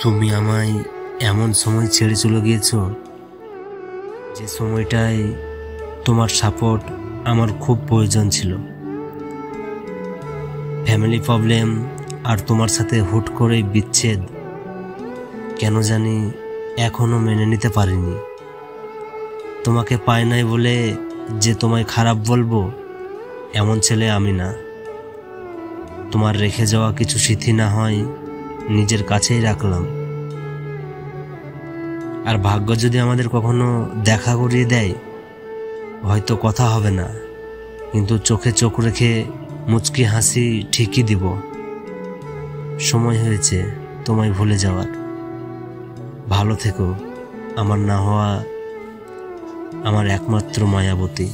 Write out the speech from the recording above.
তুমি আমায় এমন সময় ছেড়ে চলে গিয়েছো যে সময়টায় তোমার সাপোর্ট আমার খুব প্রয়োজন ছিল। ফ্যামিলি প্রবলেম আর তোমার সাথে হুট করে বিচ্ছেদ কেন জানি এখনো মেনে নিতে পারিনি। তোমাকে পাই নাই বলে যে তোমায় খারাপ বলবো এমন ছেলে আমি না। তোমার রেখে যাওয়া কিছু স্মৃতি না হয় নিজের কাছেই রাখলাম। আর ভাগ্য যদি আমাদের কখনো দেখা করিয়ে দেয়, হয়তো কথা হবে না, কিন্তু চোখে চোখ রেখে মুচকি হাসি ঠিকই দিব। সময় হয়েছে তোমায় ভুলে যাওয়ার। ভালো থেকো, আমার না হওয়া আমার একমাত্র মায়াবতী।